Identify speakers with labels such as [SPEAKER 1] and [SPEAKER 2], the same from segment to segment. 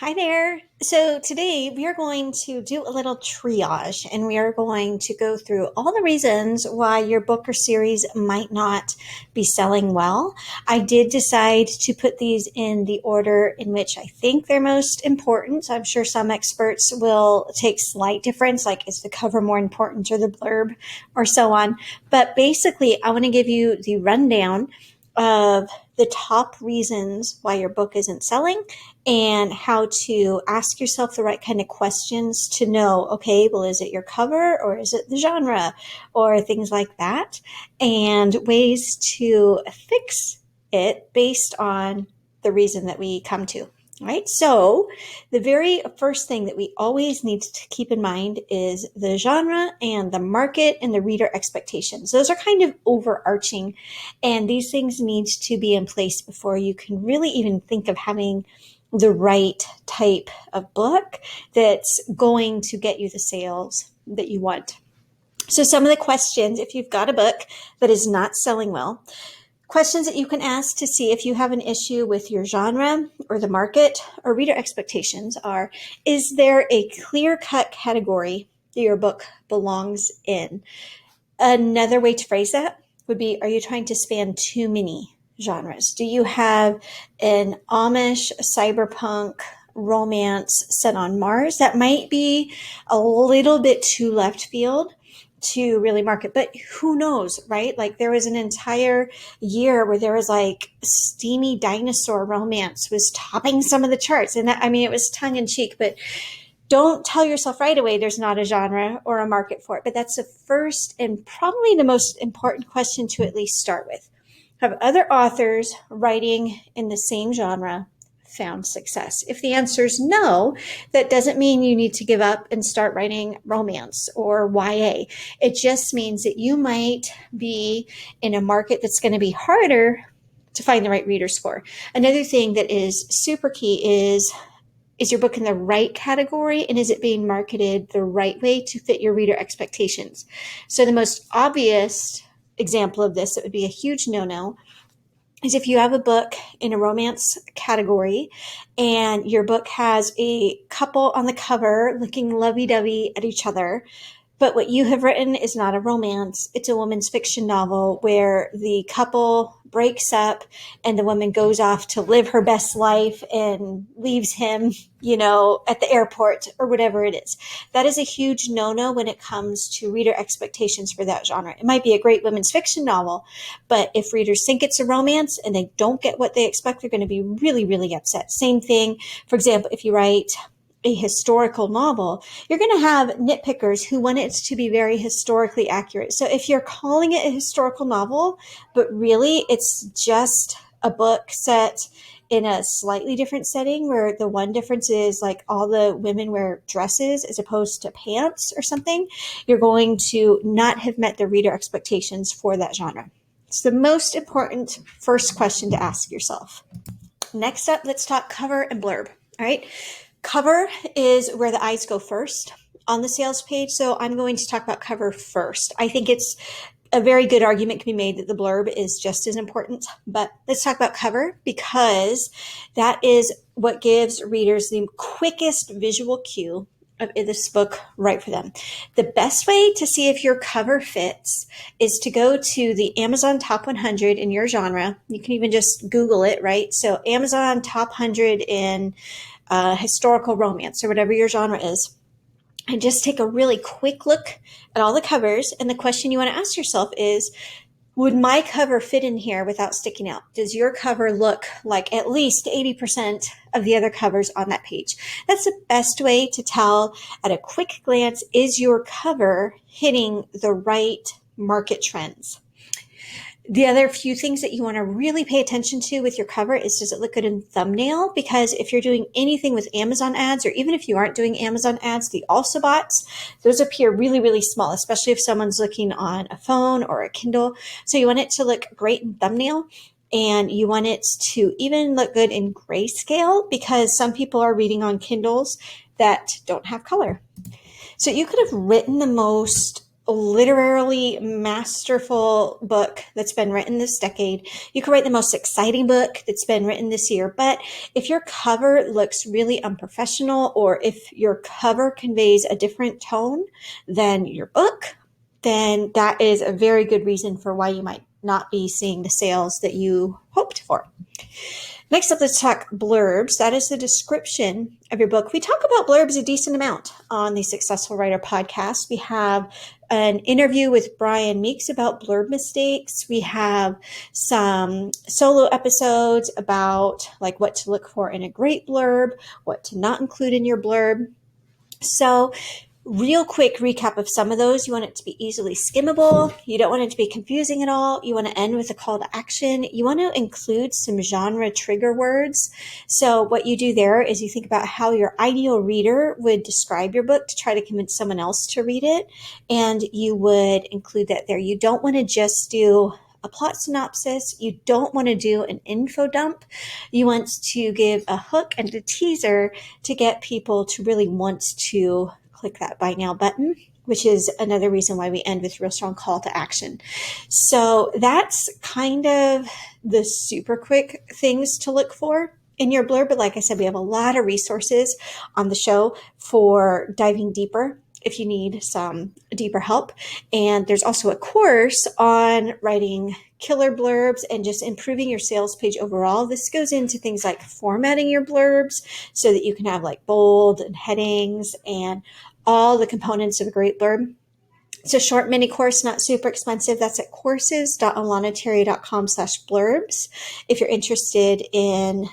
[SPEAKER 1] Hi there. So today we are going to do a little triage and we are going to go through all the reasons why your book or series might not be selling well. I did decide to put these in the order in which I think they're most important. I'm sure some experts will take slight difference, like is the cover more important or the blurb or so on. But basically, I want to give you the rundown of the top reasons why your book isn't selling and how to ask yourself the right kind of questions to know, okay, well, is it your cover or is it the genre or things like that? And ways to fix it based on the reason that we come to. Right. So the very first thing that we always need to keep in mind is the genre and the market and the reader expectations. Those are kind of overarching, and these things need to be in place before you can really even think of having the right type of book that's going to get you the sales that you want. So some of the questions, if you've got a book that is not selling well, questions that you can ask to see if you have an issue with your genre or the market or reader expectations are, is there a clear-cut category that your book belongs in? Another way to phrase that would be, are you trying to span too many genres? Do you have an Amish cyberpunk romance set on Mars? That might be a little bit too left field to really market, but who knows, right? Like there was an entire year where there was like steamy dinosaur romance was topping some of the charts. And that, I mean, it was tongue in cheek, but don't tell yourself right away there's not a genre or a market for it. But that's the first and probably the most important question to at least start with. Have other authors writing in the same genre found success? If the answer is no, that doesn't mean you need to give up and start writing romance or YA. It just means that you might be in a market that's going to be harder to find the right readers for. Another thing that is super key is your book in the right category and is it being marketed the right way to fit your reader expectations? So the most obvious example of this that would be a huge no-no is if you have a book in a romance category and your book has a couple on the cover looking lovey-dovey at each other, but what you have written is not a romance. It's a woman's fiction novel where the couple breaks up and the woman goes off to live her best life and leaves him, at the airport or whatever it is. That is a huge no-no when it comes to reader expectations for that genre. It might be a great women's fiction novel, but if readers think it's a romance and they don't get what they expect, they're going to be really, really upset. Same thing, for example, if you write a historical novel, you're going to have nitpickers who want it to be very historically accurate. So if you're calling it a historical novel, but really it's just a book set in a slightly different setting where the one difference is like all the women wear dresses as opposed to pants or something, you're going to not have met the reader expectations for that genre. It's the most important first question to ask yourself. Next up, let's talk cover and blurb. All right. Cover is where the eyes go first on the sales page. So I'm going to talk about cover first. I think it's a very good argument can be made that the blurb is just as important, but let's talk about cover because that is what gives readers the quickest visual cue of this book right for them. The best way to see if your cover fits is to go to the Amazon Top 100 in your genre. You can even just Google it, right? So Amazon Top 100 in historical romance or whatever your genre is, and just take a really quick look at all the covers. And the question you want to ask yourself is, would my cover fit in here without sticking out? Does your cover look like at least 80% of the other covers on that page? That's the best way to tell at a quick glance, is your cover hitting the right market trends? The other few things that you want to really pay attention to with your cover is, does it look good in thumbnail? Because if you're doing anything with Amazon ads, or even if you aren't doing Amazon ads, the also bots, those appear really, really small, especially if someone's looking on a phone or a Kindle. So you want it to look great in thumbnail. And you want it to even look good in grayscale because some people are reading on Kindles that don't have color. So you could have written the most literally masterful book that's been written this decade. You could write the most exciting book that's been written this year. But if your cover looks really unprofessional, or if your cover conveys a different tone than your book, then that is a very good reason for why you might not be seeing the sales that you hoped for. Next up, let's talk blurbs. That is the description of your book. We talk about blurbs a decent amount on the Successful Writer podcast. We have an interview with Brian Meeks about blurb mistakes. We have some solo episodes about like what to look for in a great blurb, what to not include in your blurb. So real quick recap of some of those. You want it to be easily skimmable. You don't want it to be confusing at all. You want to end with a call to action. You want to include some genre trigger words. So what you do there is you think about how your ideal reader would describe your book to try to convince someone else to read it. And you would include that there. You don't want to just do a plot synopsis. You don't want to do an info dump. You want to give a hook and a teaser to get people to really want to click that buy now button, which is another reason why we end with real strong call to action. So that's kind of the super quick things to look for in your blurb. But like I said, we have a lot of resources on the show for diving deeper if you need some deeper help. And there's also a course on writing killer blurbs and just improving your sales page overall. This goes into things like formatting your blurbs so that you can have like bold and headings and all the components of a great blurb. It's a short mini course, not super expensive. That's at courses.alanaterry.com/blurbs. If you're interested in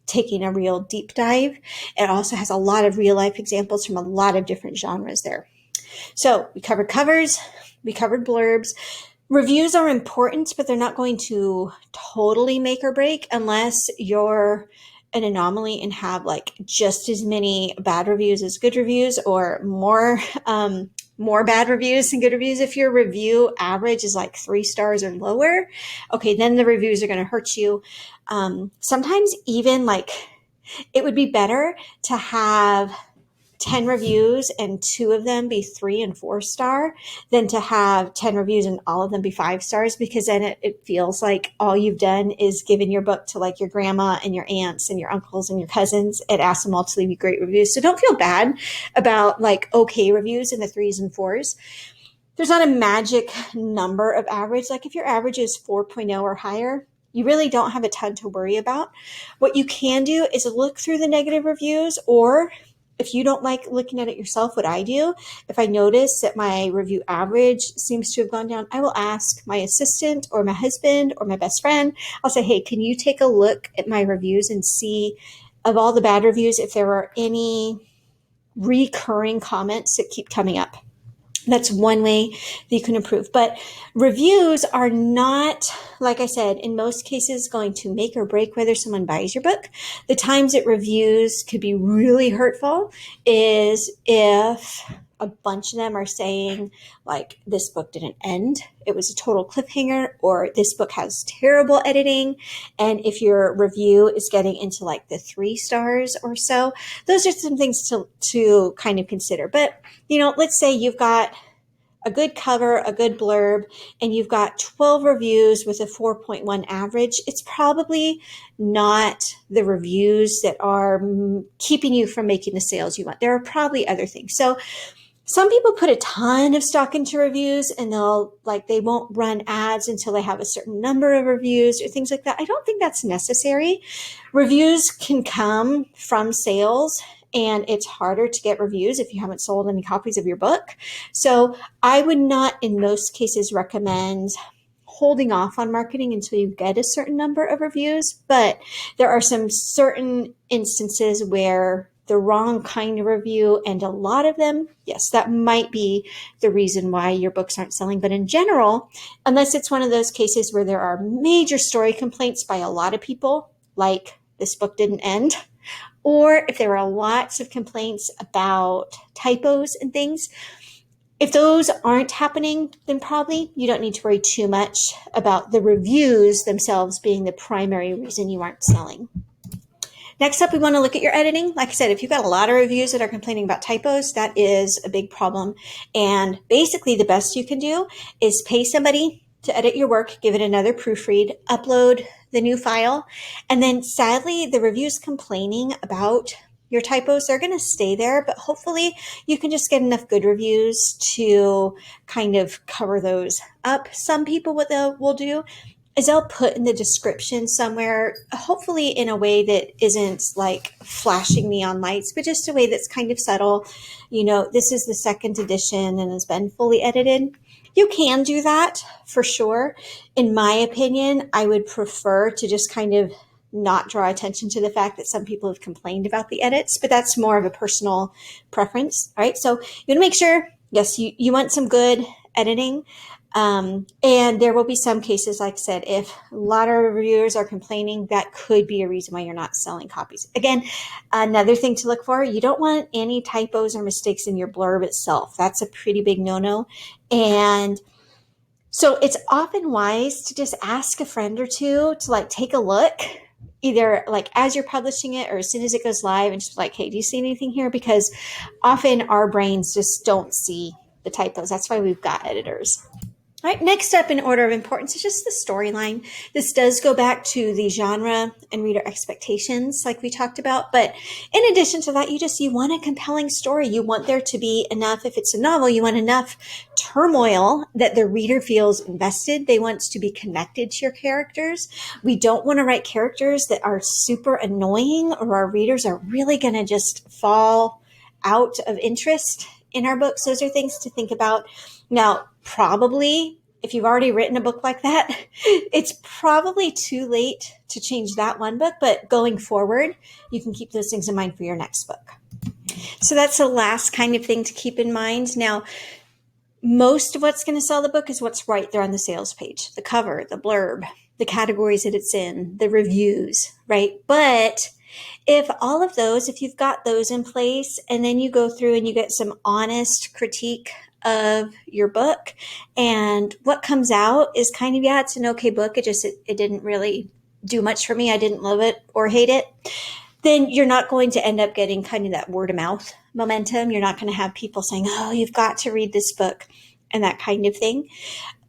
[SPEAKER 1] taking a real deep dive, it also has a lot of real life examples from a lot of different genres there. So we covered covers, we covered blurbs. Reviews are important, but they're not going to totally make or break unless you're an anomaly and have like just as many bad reviews as good reviews, or more bad reviews than good reviews. If your review average is like 3 stars or lower, okay, then the reviews are going to hurt you. Sometimes even like it would be better to have 10 reviews and 2 of them be 3 and 4 star than to have 10 reviews and all of them be 5 stars, because then it feels like all you've done is given your book to like your grandma and your aunts and your uncles and your cousins and asked them all to leave you great reviews. So don't feel bad about like okay reviews in the 3s and 4s. There's not a magic number of average. Like if your average is 4.0 or higher, you really don't have a ton to worry about. What you can do is look through the negative reviews, or if you don't like looking at it yourself, what I do, if I notice that my review average seems to have gone down, I will ask my assistant or my husband or my best friend. I'll say, hey, can you take a look at my reviews and see of all the bad reviews if there are any recurring comments that keep coming up. That's one way that you can improve. But reviews are not, like I said, in most cases going to make or break whether someone buys your book. The times that reviews could be really hurtful is if a bunch of them are saying like, this book didn't end, it was a total cliffhanger, or this book has terrible editing. And if your review is getting into like the 3 stars or so, those are some things to kind of consider. But let's say you've got a good cover, a good blurb, and you've got 12 reviews with a 4.1 average. It's probably not the reviews that are keeping you from making the sales you want. There are probably other things. So some people put a ton of stock into reviews, and they won't run ads until they have a certain number of reviews or things like that. I don't think that's necessary. Reviews can come from sales, and it's harder to get reviews if you haven't sold any copies of your book. So I would not, in most cases, recommend holding off on marketing until you get a certain number of reviews. But there are some certain instances where the wrong kind of review, and a lot of them, yes, that might be the reason why your books aren't selling. But in general, unless it's one of those cases where there are major story complaints by a lot of people, like this book didn't end, or if there are lots of complaints about typos and things, if those aren't happening, then probably you don't need to worry too much about the reviews themselves being the primary reason you aren't selling. Next up, we want to look at your editing. Like I said, if you've got a lot of reviews that are complaining about typos, that is a big problem. And basically, the best you can do is pay somebody to edit your work, give it another proofread, upload the new file. And then sadly, the reviews complaining about your typos, they're going to stay there, but hopefully you can just get enough good reviews to kind of cover those up. Some people, what they will do is they'll put in the description somewhere, hopefully in a way that isn't like flashing neon lights, but just a way that's kind of subtle. You know, this is the second edition and has been fully edited. You can do that for sure. In my opinion, I would prefer to just kind of not draw attention to the fact that some people have complained about the edits, but that's more of a personal preference, right? So you want to make sure, yes, you want some good editing. And there will be some cases, like I said, if a lot of reviewers are complaining, that could be a reason why you're not selling copies. Again, another thing to look for, you don't want any typos or mistakes in your blurb itself. That's a pretty big no-no. And so it's often wise to just ask a friend or two to like take a look, either like as you're publishing it or as soon as it goes live, and just like, hey, do you see anything here? Because often our brains just don't see the typos. That's why we've got editors. All right, next up in order of importance is just the storyline. This does go back to the genre and reader expectations like we talked about. But in addition to that, you want a compelling story. You want there to be enough, if it's a novel, you want enough turmoil that the reader feels invested. They want to be connected to your characters. We don't want to write characters that are super annoying or our readers are really going to just fall out of interest in our books. Those are things to think about. Now, probably, if you've already written a book like that, it's probably too late to change that one book, but going forward, you can keep those things in mind for your next book. So that's the last kind of thing to keep in mind. Now, most of what's going to sell the book is what's right there on the sales page, the cover, the blurb, the categories that it's in, the reviews, right? But if all of those, if you've got those in place and then you go through and you get some honest critique of your book and what comes out is kind of, yeah, it's an okay book. It didn't really do much for me. I didn't love it or hate it. Then you're not going to end up getting kind of that word of mouth momentum. You're not going to have people saying, oh, you've got to read this book and that kind of thing.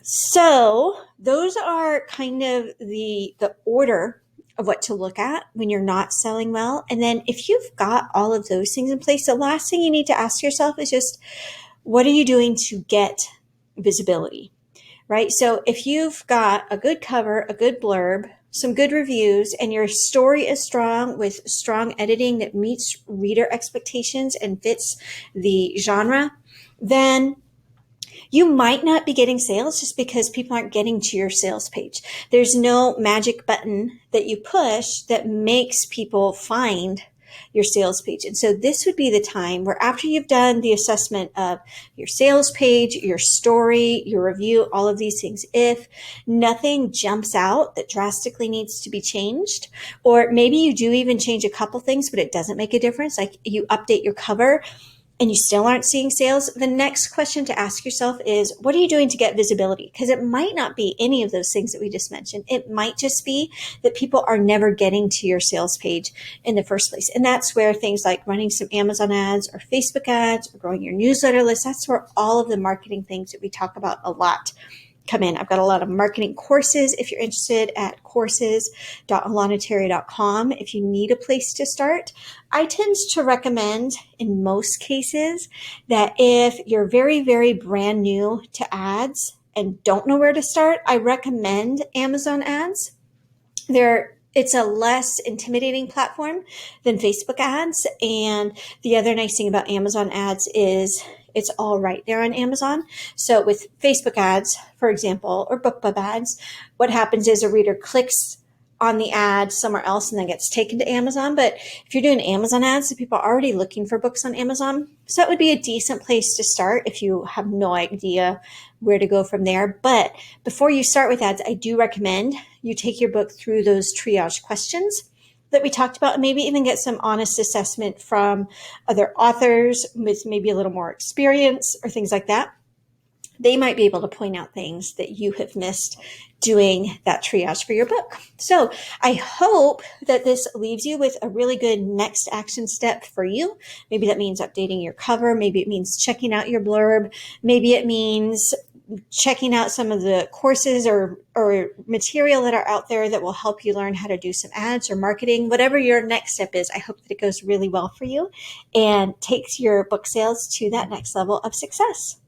[SPEAKER 1] So those are kind of the order of what to look at when you're not selling well. And then if you've got all of those things in place, the last thing you need to ask yourself is just, what are you doing to get visibility, right? So if you've got a good cover, a good blurb, some good reviews, and your story is strong with strong editing that meets reader expectations and fits the genre, then you might not be getting sales just because people aren't getting to your sales page. There's no magic button that you push that makes people find your sales page. And so this would be the time where after you've done the assessment of your sales page, your story, your review, all of these things, if nothing jumps out that drastically needs to be changed, or maybe you do even change a couple things, but it doesn't make a difference, like you update your cover and you still aren't seeing sales, the next question to ask yourself is, what are you doing to get visibility? Because it might not be any of those things that we just mentioned. It might just be that people are never getting to your sales page in the first place. And that's where things like running some Amazon ads or Facebook ads or growing your newsletter list, that's where all of the marketing things that we talk about a lot come in. I've got a lot of marketing courses if you're interested at courses.alanaterry.com. If you need a place to start, I tend to recommend in most cases that if you're very, very brand new to ads and don't know where to start, I recommend Amazon ads. It's a less intimidating platform than Facebook ads. And the other nice thing about Amazon ads is it's all right there on Amazon. So with Facebook ads, for example, or BookBub ads, what happens is a reader clicks on the ad somewhere else and then gets taken to Amazon. But if you're doing Amazon ads, people are already looking for books on Amazon. So that would be a decent place to start if you have no idea where to go from there. But before you start with ads, I do recommend you take your book through those triage questions that we talked about, and maybe even get some honest assessment from other authors with maybe a little more experience or things like that. They might be able to point out things that you have missed doing that triage for your book. So I hope that this leaves you with a really good next action step for you. Maybe that means updating your cover. Maybe it means checking out your blurb. Maybe it means checking out some of the courses or material that are out there that will help you learn how to do some ads or marketing. Whatever your next step is, I hope that it goes really well for you and takes your book sales to that next level of success.